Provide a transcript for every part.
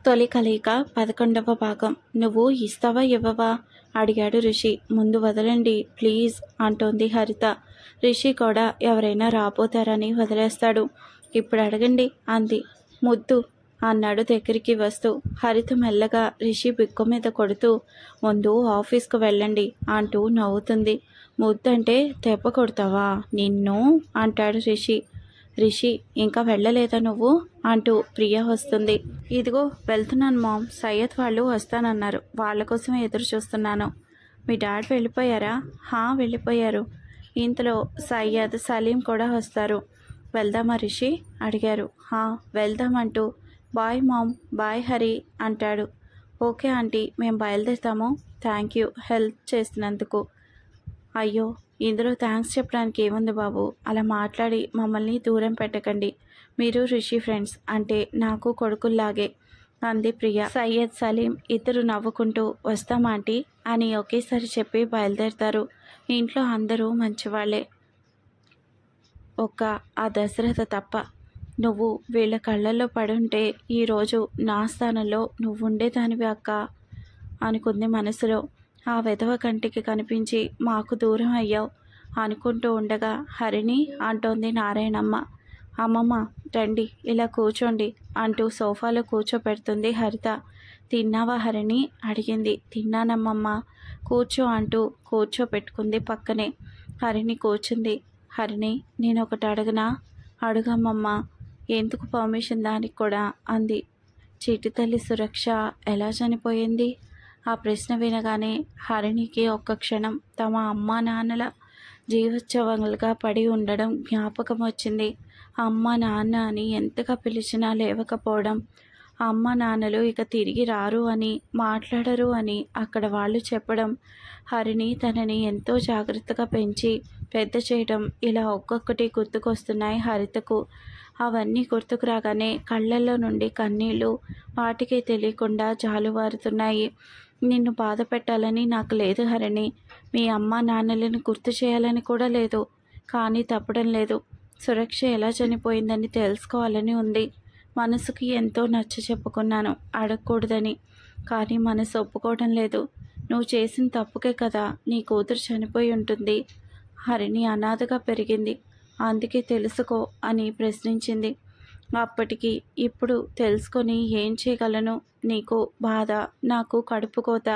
తొలి కలయిక 11వ భాగం. నువ్వు ఇస్తావా ఇవ్వవా అడిగాడు రిషి. ముందు వదలండి ప్లీజ్ అంటోంది హరిత. రిషి కూడా ఎవరైనా రాబోతారని వదిలేస్తాడు. ఇప్పుడు అడగండి అంది. ముద్దు అన్నాడు దగ్గరికి వస్తూ. హరిత మెల్లగా రిషి బిక్కు మీద కొడుతూ ముందు ఆఫీస్కు వెళ్ళండి అంటూ నవ్వుతుంది. ముద్దంటే దెబ్బ కొడతావా నిన్ను అంటాడు రిషి. రిషి ఇంకా వెళ్ళలేదా నువ్వు అంటూ ప్రియ వస్తుంది. ఇదిగో వెళ్తున్నాను మామ్, సయ్యద్ వాళ్ళు వస్తానన్నారు, వాళ్ళ కోసం ఎదురు చూస్తున్నాను. మీ డాడ్ వెళ్ళిపోయారా? వెళ్ళిపోయారు. ఇంతలో సయ్యద్ సలీం కూడా వస్తారు. వెళ్దామా రిషి అడిగారు. వెళ్దామంటూ బాయ్ మామ్, బాయ్ హరి అంటాడు. ఓకే ఆంటీ, మేము బయలుదేరుతాము. థ్యాంక్ యూ హెల్ప్ చేసినందుకు. అయ్యో ఇందులో థ్యాంక్స్ చెప్పడానికి ఏముంది బాబు, అలా మాట్లాడి మమ్మల్ని దూరం పెట్టకండి. మీరు రిషి ఫ్రెండ్స్ అంటే నాకు కొడుకుల్లాగే అంది ప్రియ. సయ్యద్ సలీం ఇద్దరు నవ్వుకుంటూ వస్తామాంటీ అని ఒకేసారి చెప్పి బయలుదేరుతారు. ఇంట్లో అందరూ మంచివాళ్లే, ఒక్క ఆ దశరథ తప్ప. నువ్వు వీళ్ళ కళ్ళల్లో పడుంటే ఈరోజు నా స్థానంలో నువ్వుండేదానివి అక్క అనుకుంది మనసులో. ఆ వెధవ కంటికి కనిపించి మాకు దూరం అయ్యావు అనుకుంటూ ఉండగా హరిణి అంటోంది నారాయణమ్మ. అమ్మమ్మ రండి ఇలా కూర్చోండి అంటూ సోఫాలో కూర్చోపెడుతుంది హరిత. తిన్నావా హరిణి అడిగింది. తిన్నానమ్మమ్మ, కూర్చో అంటూ కూర్చోపెట్టుకుంది పక్కనే. హరిణి కూర్చుంది. హరిణి నేను ఒకటి అడగనా? అడుగమ్మమ్మ. ఎందుకు పర్మిషన్ దానికి కూడా అంది. చిట్టి తల్లి సురక్ష ఎలా చనిపోయింది? ఆ ప్రశ్న వినగానే హరిణికి ఒక్క క్షణం తమ అమ్మా నాన్నల జీవోత్సవాలుగా పడి ఉండడం జ్ఞాపకం వచ్చింది. అమ్మ నాన్న అని ఎంతగా పిలిచినా లేవకపోవడం, అమ్మ నాన్నలు ఇక తిరిగి రారు అని, మాట్లాడరు అని అక్కడ వాళ్ళు చెప్పడం, హరిణి తనని ఎంతో జాగ్రత్తగా పెంచి పెద్ద చేయడం, ఇలా ఒక్కొక్కటి గుర్తుకొస్తున్నాయి హరితకు. అవన్నీ గుర్తుకు రాగానే కళ్ళల్లో నుండి కన్నీళ్లు వాటికి తెలియకుండా జాలువారుతున్నాయి. నిన్ను బాధ పెట్టాలని నాకు లేదు హరిణి, మీ అమ్మ నాన్నలను గుర్తు చేయాలని కూడా లేదు. కానీ తప్పడం లేదు. సురక్ష ఎలా చనిపోయిందని తెలుసుకోవాలని ఉంది. మనసుకి ఎంతో నచ్చ చెప్పుకున్నాను అడగకూడదని, కానీ మనసు ఒప్పుకోవడం లేదు. నువ్వు చేసిన తప్పుకే కదా నీ కూతురు చనిపోయి ఉంటుంది. హరిణి అనాథగా పెరిగింది, అందుకే తెలుసుకో అని ప్రశ్నించింది. అప్పటికి ఇప్పుడు తెలుసుకొని ఏం చేయగలను? నీకు బాధ, నాకు కడుపుకోత,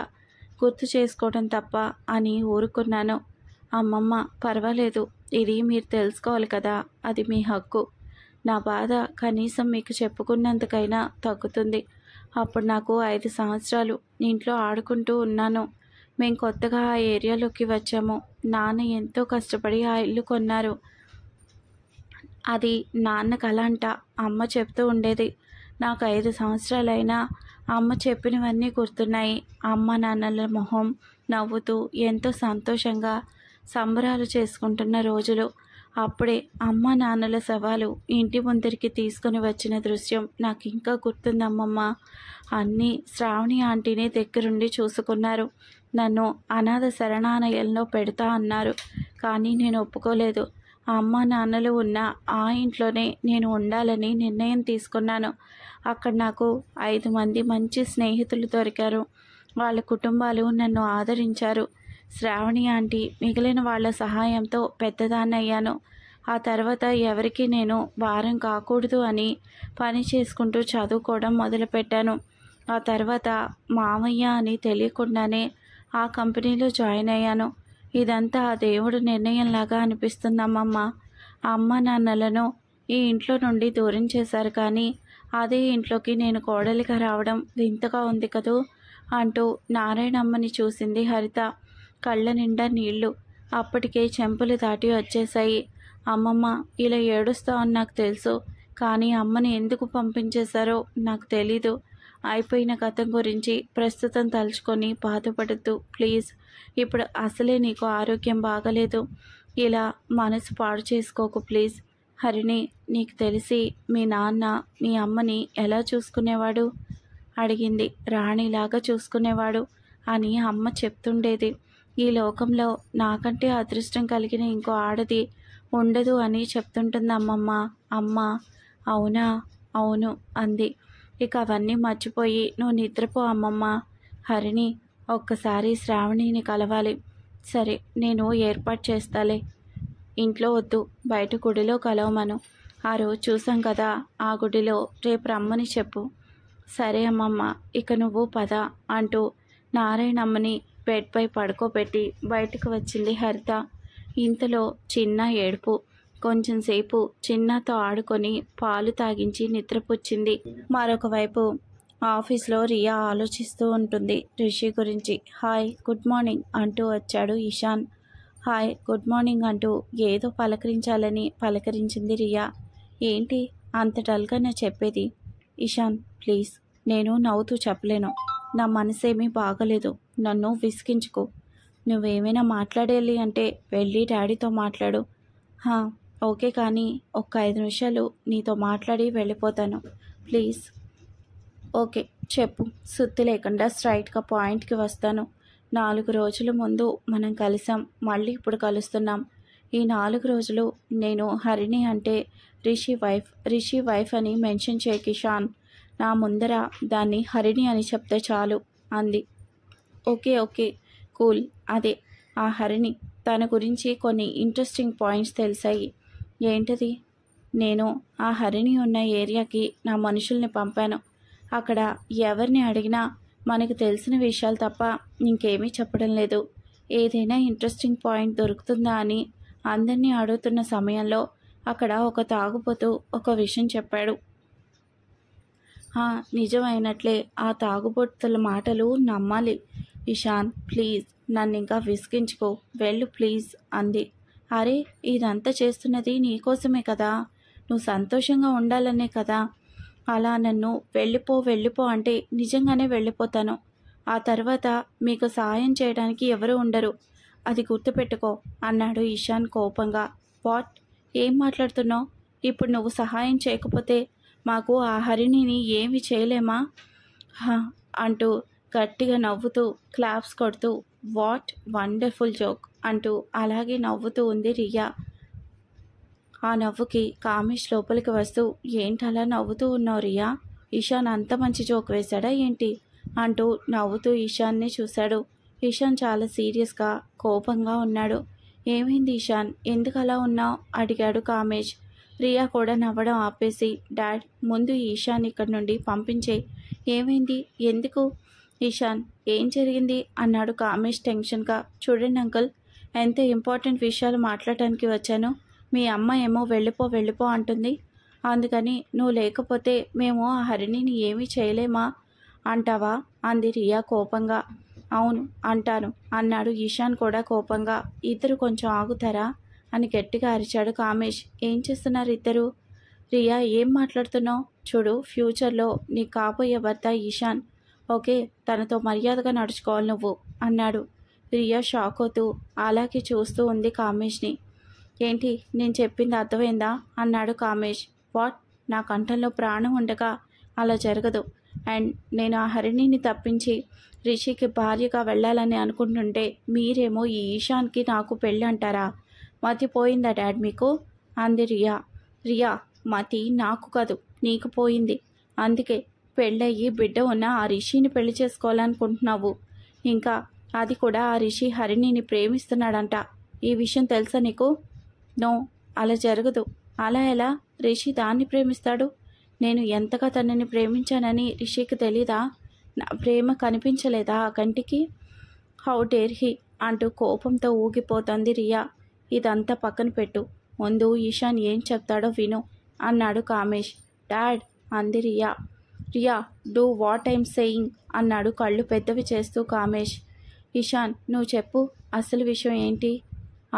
గుర్తు చేసుకోవడం తప్ప అని ఊరుకున్నాను. అమ్మమ్మ పర్వాలేదు, ఇది మీరు తెలుసుకోవాలి కదా, అది మీ హక్కు. నా బాధ కనీసం మీకు చెప్పుకున్నందుకైనా తగ్గుతుంది. అప్పుడు నాకు 5 సంవత్సరాలు ఇంట్లో ఆడుకుంటూ ఉన్నాను. మేము కొత్తగా ఆ ఏరియాలోకి వచ్చాము. నాన్న ఎంతో కష్టపడి ఆ ఇల్లు కొన్నారు. అది నాన్న కల అంట, అమ్మ చెప్తూ ఉండేది. నాకు 5 సంవత్సరాలైనా అమ్మ చెప్పినవన్నీ గుర్తున్నాయి. అమ్మ నాన్నల మొహం నవ్వుతూ ఎంతో సంతోషంగా సంబరాలు చేసుకుంటున్న రోజులు. అప్పుడే అమ్మ నాన్నల శవాలు ఇంటి ముందరికి తీసుకుని వచ్చిన దృశ్యం నాకు ఇంకా గుర్తుందమ్మమ్మ. అన్నీ శ్రావణి ఆంటీని దగ్గరుండి చూసుకున్నారు. నన్ను అనాథ శరణాలయంలో పెడతా అన్నారు, కానీ నేను ఒప్పుకోలేదు. అమ్మ నాన్నలు ఉన్న ఆ ఇంట్లోనే నేను ఉండాలని నిర్ణయం తీసుకున్నాను. అక్కడ నాకు 5 మంది మంచి స్నేహితులు దొరికారు. వాళ్ళ కుటుంబాలు నన్ను ఆదరించారు. శ్రావణి ఆంటీ మిగిలిన వాళ్ళ సహాయంతో పెద్దదాన్నయ్యాను. ఆ తర్వాత ఎవరికి నేను భారం కాకూడదు అని పని చేసుకుంటూ చదువుకోవడం మొదలుపెట్టాను. ఆ తర్వాత మామయ్య అని తెలియకుండానే ఆ కంపెనీలో జాయిన్ అయ్యాను. ఇదంతా ఆ దేవుడు నిర్ణయంలాగా అనిపిస్తుందమ్మమ్మ. అమ్మ నాన్నలను ఈ ఇంట్లో నుండి దూరం చేశారు, కానీ అదే ఇంట్లోకి నేను కోడలిగా రావడం వింతగా ఉంది కదూ అంటూ నారాయణమ్మని చూసింది హరిత. కళ్ళ నిండా నీళ్లు అప్పటికే చెంపులు దాటి వచ్చేశాయి. అమ్మమ్మ ఇలా ఏడుస్తావని నాకు తెలుసు, కానీ అమ్మని ఎందుకు పంపించేశారో నాకు తెలీదు. అయిపోయిన గతం గురించి ప్రస్తుతం తలుచుకొని బాధపడద్దు ప్లీజ్. ఇప్పుడు అసలే నీకు ఆరోగ్యం బాగలేదు. ఇలా మనసు పాడు చేసుకోకు ప్లీజ్. హరిణి నీకు తెలిసి మీ నాన్న మీ అమ్మని ఎలా చూసుకునేవాడు అడిగింది. రాణిలాగా చూసుకునేవాడు అని అమ్మ చెప్తుండేది. ఈ లోకంలో నాకంటే అదృష్టం కలిగిన ఇంకో ఆడది ఉండదు అని చెప్తుంటుంది అమ్మమ్మ. అమ్మ అవునా? అవును అంది. ఇక అవన్నీ మర్చిపోయి నువ్వు నిద్రపో అమ్మమ్మ. హరిణి ఒక్కసారి శ్రావణిని కలవాలి. సరే నేను ఏర్పాటు చేస్తాలే. ఇంట్లో వద్దు, బయట గుడిలో కలవమను. ఆ రోజు చూసాం కదా ఆ గుడిలో, రేపు రమ్మని చెప్పు. సరే అమ్మమ్మ, ఇక నువ్వు పద అంటూ నారాయణమ్మని బెడ్పై పడుకోబెట్టి బయటకు వచ్చింది హరిత. ఇంతలో చిన్న ఏడుపు. కొంచెంసేపు చిన్నతో ఆడుకొని పాలు తాగించి నిద్రపుచ్చింది. మరొక వైపు ఆఫీస్లో రియా ఆలోచిస్తూ ఉంటుంది రిషి గురించి. హాయ్ గుడ్ మార్నింగ్ అంటూ వచ్చాడు ఇషాన్. హాయ్ గుడ్ మార్నింగ్ అంటూ ఏదో పలకరించాలని పలకరించింది రియా. ఏంటి అంత డల్గా చెప్పేది? ఇషాన్ ప్లీజ్, నేను నవ్వుతూ చెప్పలేను. నా మనసేమీ బాగలేదు, నన్ను విసిగించుకో. నువ్వేమైనా మాట్లాడేయాలి అంటే వెళ్ళి డాడీతో మాట్లాడు. ఓకే, కానీ ఒక్క 5 నిమిషాలు నీతో మాట్లాడి వెళ్ళిపోతాను ప్లీజ్. ఓకే చెప్పు. సుత్తి లేకుండా స్ట్రైట్గా పాయింట్కి వస్తాను. 4 రోజుల ముందు మనం కలిసాం, మళ్ళీ ఇప్పుడు కలుస్తున్నాం. ఈ 4 రోజులు నేను హరిణి అంటే రిషి వైఫ్ అని మెన్షన్ చేయ కిషాన్. నా ముందర దాన్ని హరిణి అని చెప్తే చాలు అంది. Okay cool. అదే ఆ హరిణి. తన గురించి కొన్ని ఇంట్రెస్టింగ్ పాయింట్స్ తెలిసాయి. ఏంటది? నేను ఆ హరిణి ఉన్న ఏరియాకి నా మనుషుల్ని పంపాను. అక్కడ ఎవరిని అడిగినా మనకు తెలిసిన విషయాలు తప్ప ఇంకేమీ చెప్పడం లేదు. ఏదైనా ఇంట్రెస్టింగ్ పాయింట్ దొరుకుతుందా అని అందరినీ అడుగుతున్న సమయంలో అక్కడ ఒక తాగుబోతు ఒక విషయం చెప్పాడు. నిజమైనట్లే ఆ తాగుబోతుల మాటలు నమ్మాలి. ఇషాన్ ప్లీజ్, నన్ను ఇంకా విసిగించుకో, వెళ్ళు ప్లీజ్ అంది. అరే, ఇదంతా చేస్తున్నది నీకోసమే కదా, నువ్వు సంతోషంగా ఉండాలనే కదా. అలా నన్ను వెళ్ళిపో అంటే నిజంగానే వెళ్ళిపోతాను. ఆ తర్వాత మీకు సహాయం చేయడానికి ఎవరు ఉండరు, అది గుర్తుపెట్టుకో అన్నాడు ఇషాన్ కోపంగా. వాట్? ఏం మాట్లాడుతున్నావు? ఇప్పుడు నువ్వు సహాయం చేయకపోతే మాకు ఆ హరిణిని ఏమి చేయలేమా అంటూ గట్టిగా నవ్వుతూ క్లాప్స్ కొడుతూ వాట్ వండర్ఫుల్ జోక్ అంటూ అలాగే నవ్వుతూ ఉంది రియా. ఆ నవ్వుకి కామేష్ లోపలికి వస్తూ ఏంటలా నవ్వుతూ ఉన్నావు రియా? ఇషాన్ అంత మంచి జోక్ వేశాడా ఏంటి అంటూ నవ్వుతూ ఇషాన్ని చూశాడు. ఇషాన్ చాలా సీరియస్గా కోపంగా ఉన్నాడు. ఏమైంది ఇషాన్, ఎందుకు అలా ఉన్నావు అడిగాడు కామేష్. రియా కూడా నవ్వడం ఆపేసి డాడ్ ముందు ఈశాన్ ఇక్కడి నుండి పంపించే. ఏమైంది, ఎందుకు? ఈశాన్ ఏం జరిగింది అన్నాడు కామేష్ టెన్షన్గా. చూడండి అంకుల్, ఎంత ఇంపార్టెంట్ విషయాలు మాట్లాడటానికి వచ్చాను. మీ అమ్మ ఏమో వెళ్ళిపో అంటుంది. అందుకని నువ్వు లేకపోతే మేము ఆ హరిణిని ఏమీ చేయలేమా అంటావా అంది రియా కోపంగా. అవును అంటాను అన్నాడు ఈశాన్ కూడా కోపంగా. ఇద్దరు కొంచెం ఆగుతారా అని గట్టిగా అరిచాడు కామేష్. ఏం చేస్తున్నారు ఇద్దరు? రియా ఏం మాట్లాడుతున్నావు? చూడు, ఫ్యూచర్లో నీ కాబోయే భర్త ఈశాన్, ఓకే, తనతో మర్యాదగా నడుచుకోవాలి నువ్వు అన్నాడు. రియా షాక్ అవుతూ అలాగే చూస్తూ ఉంది కామేష్ని. ఏంటి, నేను చెప్పింది అర్థమైందా అన్నాడు కామేష్. వాట్? నా కంఠంలో ప్రాణం ఉండగా అలా జరగదు. అండ్ నేను ఆ హరిణిని తప్పించి రిషికి భార్యగా వెళ్ళాలని అనుకుంటుంటే మీరేమో ఈ ఈశాన్కి నాకు పెళ్ళి అంటారా? మతిపోయిందా డాడ్ మీకు అంది రియా. రియా, మతి నాకు కాదు నీకు పోయింది. అందుకే పెళ్ళయ్యి బిడ్డ ఉన్న ఆ రిషిని పెళ్లి చేసుకోవాలనుకుంటున్నావు. ఇంకా అది కూడా ఆ రిషి హరిణిని ప్రేమిస్తున్నాడంట. ఈ విషయం తెలుసా నీకు? నో, అలా జరగదు. అలా ఎలా? రిషి దాన్ని ప్రేమిస్తాడు. నేను ఎంతగా తనని ప్రేమించానని రిషికి తెలీదా? నా ప్రేమ కనిపించలేదా ఆ కంటికి? హౌ డేర్ హీ అంటూ కోపంతో ఊగిపోతుంది రియా. ఇదంతా పక్కన పెట్టు, ముందు ఈశాన్ ఏం చెప్తాడో విను అన్నాడు కామేష్. డాడ్ అంది Riya. Riya, do what I'm saying అన్నాడు కళ్ళు పెద్దవి చేస్తూ కామేష్. ఈశాన్ నువ్వు చెప్పు, అసలు విషయం ఏంటి?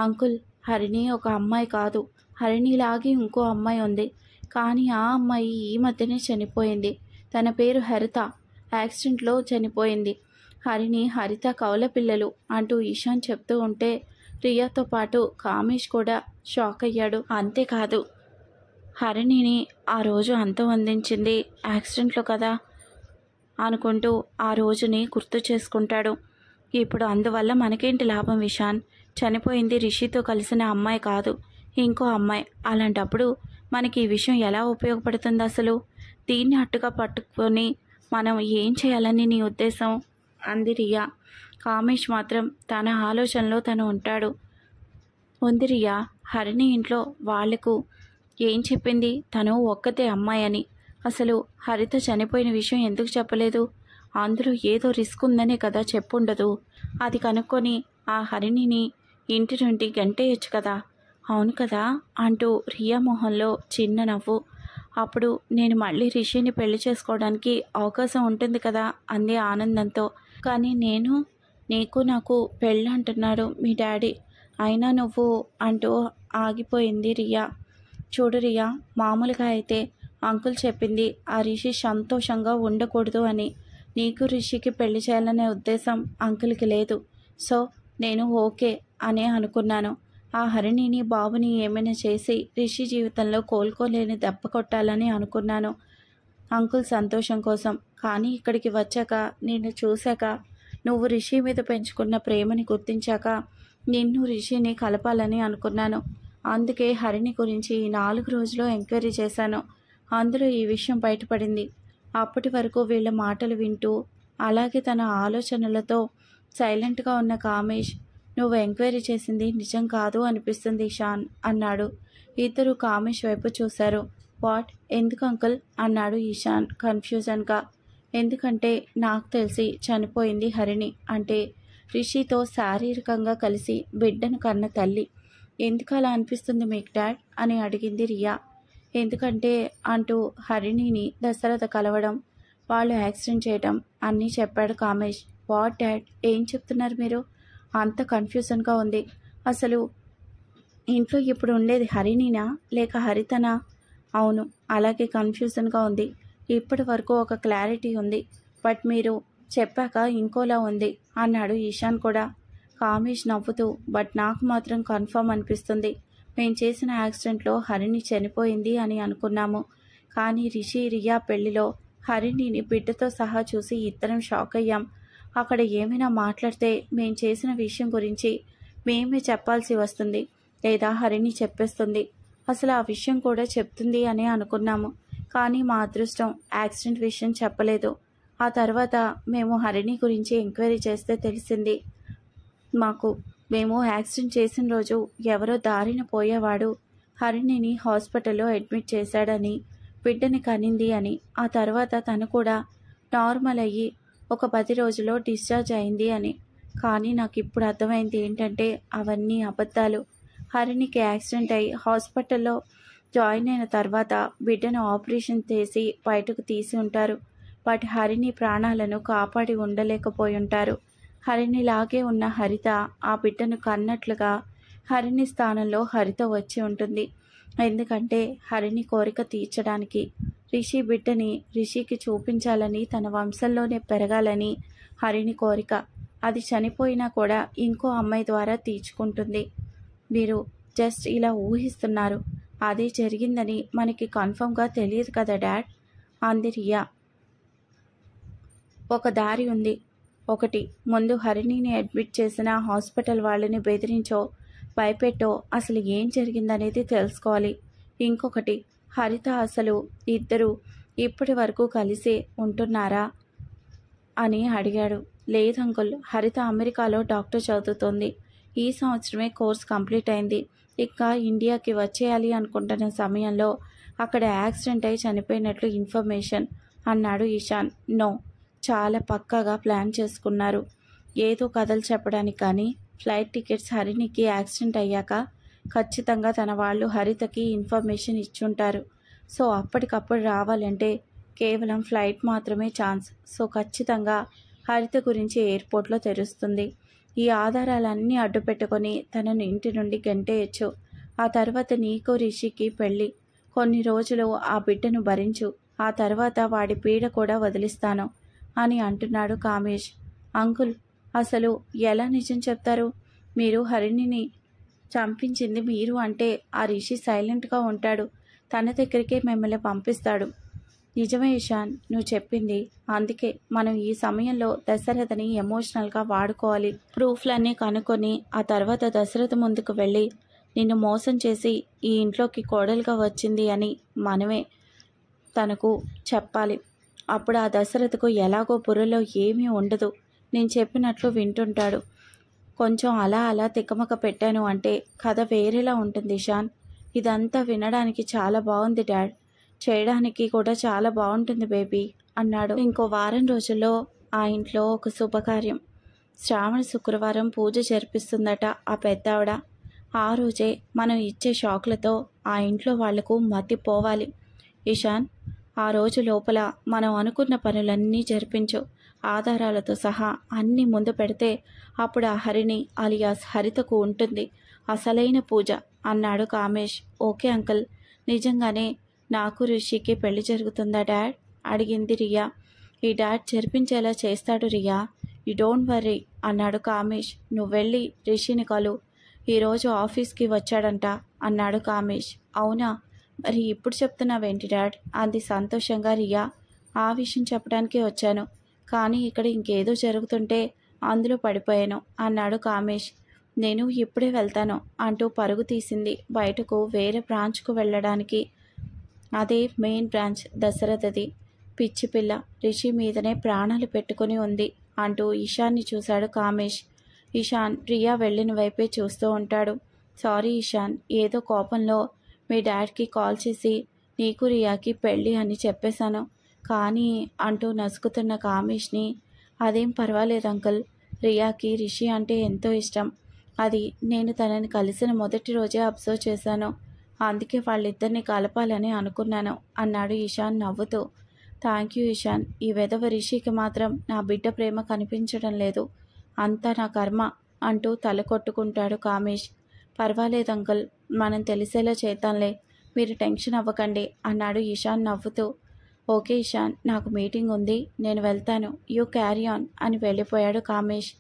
అంకుల్, హరిణి ఒక అమ్మాయి కాదు, హరిణిలాగే ఇంకో అమ్మాయి ఉంది. కానీ ఆ అమ్మాయి ఈ మధ్యనే చనిపోయింది. తన పేరు హరిత. యాక్సిడెంట్లో చనిపోయింది. హరిత కవల పిల్లలు అంటూ ఈశాన్ చెప్తూ ఉంటే రియాతో పాటు కామేష్ కూడా షాక్ అయ్యాడు. అంతేకాదు, హరిణిని ఆ రోజు అంతమొందించింది యాక్సిడెంట్లో కదా అనుకుంటూ ఆ రోజుని గుర్తు చేసుకుంటాడు. ఇప్పుడు అందువల్ల మనకేంటి లాభం ఇషాన్? చనిపోయింది రిషితో కలిసిన అమ్మాయి కాదు, ఇంకో అమ్మాయి. అలాంటప్పుడు మనకి ఈ విషయం ఎలా ఉపయోగపడుతుంది అసలు? దీన్ని అట్టుగా పట్టుకొని మనం ఏం చేయాలని నీ ఉద్దేశం అంది రియా. కామేష్ మాత్రం తన ఆలోచనలో తను ఉంటాడు. ఉంది రియా, హరిణి ఇంట్లో వాళ్లకు ఏం చెప్పింది? తను ఒక్కతే అమ్మాయి అని. అసలు హరిత చనిపోయిన విషయం ఎందుకు చెప్పలేదు? అందులో ఏదో రిస్క్ ఉందనే కదా చెప్పుండదు. అది కనుక్కొని ఆ హరిణిని ఇంటి నుండి గంటేయొచ్చు కదా. అవును కదా అంటూ రియా మొహంలో చిన్న నవ్వు. అప్పుడు నేను మళ్ళీ రిషిని పెళ్లి చేసుకోవడానికి అవకాశం ఉంటుంది కదా అంది ఆనందంతో. కానీ నాకు పెళ్ళి అంటున్నాడు మీ డాడీ. అయినా నువ్వు అంటూ ఆగిపోయింది రియా. చూడు రియా, మామూలుగా అయితే అంకుల్ చెప్పింది ఆ రిషి సంతోషంగా ఉండకూడదు అని. నీకు రిషికి పెళ్లి చేయాలనే ఉద్దేశం అంకుల్కి లేదు. సో నేను ఓకే అనే అనుకున్నాను. ఆ హరిణిని బాబుని ఏమైనా చేసి రిషి జీవితంలో కోలుకోలేని దెబ్బ కొట్టాలని అనుకున్నాను అంకుల్ సంతోషం కోసం. కానీ ఇక్కడికి వచ్చాక నిన్ను చూశాక, నువ్వు రిషి మీద పెంచుకున్న ప్రేమని గుర్తించాక నిన్ను రిషిని కలపాలని అనుకున్నాను. అందుకే హరిణి గురించి 4 రోజులు ఎంక్వైరీ చేశాను. అందులో ఈ విషయం బయటపడింది. అప్పటి వరకు వీళ్ళ మాటలు వింటూ అలాగే తన ఆలోచనలతో సైలెంట్గా ఉన్న కామేష్, నువ్వు ఎంక్వైరీ చేసింది నిజం కాదు అనిపిస్తుంది ఇషాన్ అన్నాడు. ఇద్దరు కామేష్ వైపు చూశారు. వాట్, ఎందుకు అంకుల్ అన్నాడు ఇషాన్ కన్ఫ్యూజన్గా. ఎందుకంటే నాకు తెలిసి చనిపోయింది హరిణి, అంటే రిషితో శారీరకంగా కలిసి బిడ్డను కన్న తల్లి. ఎందుకు అలా అనిపిస్తుంది మీకు డాడ్ అని అడిగింది రియా. ఎందుకంటే అంటూ హరిణిని దశరథ కలవడం, వాళ్ళు యాక్సిడెంట్ చేయడం అన్నీ చెప్పాడు కామేష్. వాట్ డాడ్, ఏం చెప్తున్నారు మీరు? అంత కన్ఫ్యూజన్గా ఉంది. అసలు ఇంట్లో ఇప్పుడు ఉండేది హరిణినా లేక హరితనా? అవును, అలాగే కన్ఫ్యూజన్గా ఉంది. ఇప్పటి వరకు ఒక క్లారిటీ ఉంది, బట్ మీరు చెప్పాక ఇంకోలా ఉంది అన్నాడు ఈశాన్ కూడా. కామేష్ నవ్వుతూ, బట్ నాకు మాత్రం కన్ఫర్మ్ అనిపిస్తుంది. మేం చేసిన యాక్సిడెంట్లో హరిణి చనిపోయింది అని అనుకున్నాము. కానీ రిషి రియా పెళ్లిలో హరిణిని బిడ్డతో సహా చూసి ఇద్దరం షాక్ అయ్యాం. అక్కడ ఏమైనా మాట్లాడితే మేం చేసిన విషయం గురించి మేమే చెప్పాల్సి వస్తుంది, లేదా హరిణి చెప్పేస్తుంది. అసలు ఆ విషయం కూడా చెప్తుంది అని అనుకున్నాము. కానీ మా అదృష్టం యాక్సిడెంట్ విషయం చెప్పలేదు. ఆ తర్వాత మేము హరిణి గురించి ఎంక్వైరీ చేస్తే తెలిసింది మేము యాక్సిడెంట్ చేసిన రోజు ఎవరో దారిన పోయేవాడు హరిణిని హాస్పిటల్లో అడ్మిట్ చేశాడని, బిడ్డని కనింది అని. ఆ తర్వాత తను కూడా నార్మల్ అయ్యి ఒక 10 రోజుల్లో డిశ్చార్జ్ అయింది అని. కానీ నాకు ఇప్పుడు అర్థమైంది ఏంటంటే అవన్నీ అబద్ధాలు. హరిణికి యాక్సిడెంట్ అయి హాస్పిటల్లో జాయిన్ అయిన తర్వాత బిడ్డను ఆపరేషన్ చేసి బయటకు తీసి ఉంటారు. బట్ హరిణి ప్రాణాలను కాపాడి ఉండలేకపోయి ఉంటారు. హరిణిలాగే ఉన్న హరిత ఆ బిడ్డను కన్నట్లుగా హరిణి స్థానంలో హరిత వచ్చి ఉంటుంది. ఎందుకంటే హరిణి కోరిక తీర్చడానికి, రిషి బిడ్డని రిషికి చూపించాలని, తన వంశంలోనే పెరగాలని హరిణి కోరిక. అది చనిపోయినా కూడా ఇంకో అమ్మాయి ద్వారా తీర్చుకుంటుంది. మీరు జస్ట్ ఇలా ఊహిస్తున్నారు. అదే జరిగిందని మనకి కన్ఫర్మ్గా తెలియదు కదా డాడ్ అంది రియా. ఒక దారి ఉంది. ఒకటి, ముందు హరిణిని అడ్మిట్ చేసిన హాస్పిటల్ వాళ్ళని బెదిరించో భయపెట్టో అసలు ఏం జరిగిందనేది తెలుసుకోవాలి. ఇంకొకటి, హరిత అసలు ఇద్దరు ఇప్పటి వరకు కలిసి ఉంటున్నారా అని అడిగాడు. లేదంకుల్, హరిత అమెరికాలో డాక్టర్ చదువుతోంది. ఈ సంవత్సరమే కోర్స్ కంప్లీట్ అయింది. ఇంకా ఇండియాకి వచ్చేయాలి అనుకుంటున్న సమయంలో అక్కడ యాక్సిడెంట్ అయి చనిపోయినట్లు ఇన్ఫర్మేషన్ అన్నాడు ఈశాన్. నో, చాలా పక్కాగా ప్లాన్ చేసుకున్నారు. ఏదో కథలు చెప్పడానికి కానీ. ఫ్లైట్ టికెట్స్ హరిణికి యాక్సిడెంట్ అయ్యాక ఖచ్చితంగా తన వాళ్ళు హరితకి ఇన్ఫర్మేషన్ ఇచ్చుంటారు. సో అప్పటికప్పుడు రావాలంటే కేవలం ఫ్లైట్ మాత్రమే ఛాన్స్. సో ఖచ్చితంగా హరిత గురించి ఎయిర్పోర్ట్లో తెలుస్తుంది. ఈ ఆధారాలన్నీ అడ్డు పెట్టుకొని తనను ఇంటి నుండి గంటేయచ్చు. ఆ తర్వాత నీకు రిషికి పెళ్ళి. కొన్ని రోజులు ఆ బిడ్డను భరించు. ఆ తర్వాత వాడి పీడ కూడా వదిలిస్తాను అని అంటున్నాడు కామేష్. అంకుల్, అసలు ఎలా నిజం చెప్తారు? మీరు హరిణిని చంపించింది మీరు అంటే ఆ రిషి సైలెంట్గా ఉంటాడు. తన దగ్గరికే మిమ్మల్ని పంపిస్తాడు. నిజమే ఇషాన్, నువ్వు చెప్పింది. అందుకే మనం ఈ సమయంలో దశరథని ఎమోషనల్గా వాడుకోవాలి. ప్రూఫ్లన్నీ కనుక్కొని ఆ తర్వాత దశరథ ముందుకు వెళ్ళి నిన్ను మోసం చేసి ఈ ఇంట్లోకి కోడలుగా వచ్చింది అని మనమే తనకు చెప్పాలి. అప్పుడు ఆ దశరథకు ఎలాగో బుర్రలో ఏమీ ఉండదు. నేను చెప్పినట్లు వింటుంటాడు. కొంచెం అలా అలా తికమక పెట్టాను అంటే కథ వేరేలా ఉంటుంది ఇషాన్. ఇదంతా వినడానికి చాలా బాగుంది డాడ్. చేయడానికి కూడా చాలా బాగుంటుంది బేబీ అన్నాడు. ఇంకో వారం రోజుల్లో ఆ ఇంట్లో ఒక శుభకార్యం. శ్రావణ శుక్రవారం పూజ జరిపిస్తుందట ఆ పెద్దావిడ. ఆ రోజే మనం ఇచ్చే షాక్లతో ఆ ఇంట్లో వాళ్లకు మతి పోవాలి. ఇషాన్, ఆ రోజు లోపల మనం అనుకున్న పనులన్నీ జరిపించు. ఆధారాలతో సహా అన్నీ ముందు పెడితే అప్పుడు ఆ హరిణి అలియాస్ హరితకు ఉంటుంది అసలైన పూజ అన్నాడు కామేష్. Okay uncle. నిజంగానే నాకు రిషికి పెళ్లి జరుగుతుందా డాడ్ అడిగింది రియా. ఈ డాడ్ జరిపించేలా చేస్తాడు రియా, యూ డోంట్ వర్రీ అన్నాడు కామేష్. నువ్వు వెళ్ళి రిషిని కలు. ఈరోజు ఆఫీస్కి వచ్చాడంట అన్నాడు కామేష్. అవునా, మరి ఇప్పుడు చెప్తున్నావేంటి డాడ్ అంది సంతోషంగా రియా. ఆ విషయం చెప్పడానికి వచ్చాను, కానీ ఇక్కడ ఇంకేదో జరుగుతుంటే అందులో పడిపోయాను అన్నాడు కామేష్. నేను ఇప్పుడే వెళ్తాను అంటూ పరుగు తీసింది బయటకు వేరే బ్రాంచ్కు వెళ్ళడానికి. అదే మెయిన్ బ్రాంచ్ దశరథది. పిచ్చి పిల్ల రిషి మీదనే ప్రాణాలు పెట్టుకుని ఉంది అంటూ ఇషాన్ని చూశాడు కామేష్. ఇషాన్ రియా వెళ్ళిన వైపే చూస్తూ ఉంటాడు. సారీ ఇషాన్, ఏదో కోపంలో మీ డాడ్కి కాల్ చేసి నీకు రియాకి పెళ్ళి అని చెప్పేశాను కానీ అంటూ నసుకుతున్న కామేష్ని. అదేం పర్వాలేదు అంకుల్, రియాకి రిషి అంటే ఎంతో ఇష్టం. అది నేను తనని కలిసిన మొదటి రోజే అబ్జర్వ్ చేశాను. అందుకే వాళ్ళిద్దరిని కలపాలని అనుకున్నాను అన్నాడు ఇషాన్ నవ్వుతూ. Thank you Ishan. ఈ వెధవ రిషికి మాత్రం నా బిడ్డ ప్రేమ కనిపించడం లేదు. అంతా నా కర్మ అంటూ తల కొట్టుకుంటాడు కామేష్. పర్వాలేదు అంకుల్, మనం తెలిసేలా చేద్దాంలే, మీరు టెన్షన్ అవ్వకండి అన్నాడు ఇషాన్ నవ్వుతూ. ఓకే ఇషాన్, నాకు మీటింగ్ ఉంది, నేను వెళ్తాను, యూ క్యారీ ఆన్ అని వెళ్ళిపోయాడు కామేష్.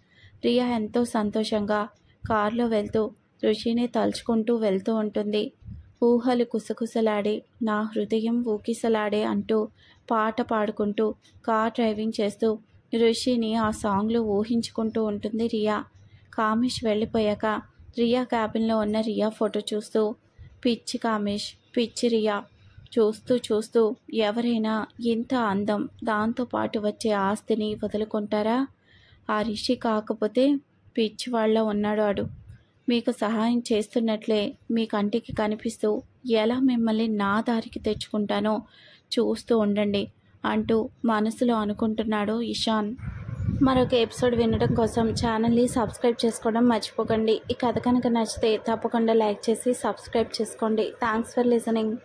రియా ఎంతో సంతోషంగా కారులో వెళ్తూ ఋషిని తలుచుకుంటూ వెళ్తూ ఉంటుంది. ఊహలు కుసకుసలాడే నా హృదయం ఊకిసలాడే అంటూ పాట పాడుకుంటూ కార్ డ్రైవింగ్ చేస్తూ ఋషిని ఆ సాంగ్లో ఊహించుకుంటూ ఉంటుంది రియా. కామేష్ వెళ్ళిపోయాక రియా క్యాబిన్లో ఉన్న రియా ఫోటో చూస్తూ, పిచ్చి కామేష్, పిచ్చి రియా. చూస్తూ చూస్తూ ఎవరైనా ఇంత అందం దాంతోపాటు వచ్చే ఆస్తిని వదులుకుంటారా? ఆ రిషి కాకపోతే పిచ్చి వాళ్ళ ఉన్నాడు ఆడు. మీకు సహాయం చేస్తున్నట్లే మీ కంటికి కనిపిస్తూ ఎలా మిమ్మల్ని నా దారికి తెచ్చుకుంటానో చూస్తూ ఉండండి అంటూ మనసులో అనుకుంటున్నాడు ఇషాన్. మరొక ఎపిసోడ్ వినడం కోసం ఛానల్ని సబ్స్క్రైబ్ చేసుకోవడం మర్చిపోకండి. ఈ కథ కనుక నచ్చితే తప్పకుండా లైక్ చేసి సబ్స్క్రైబ్ చేసుకోండి. Thanks for listening.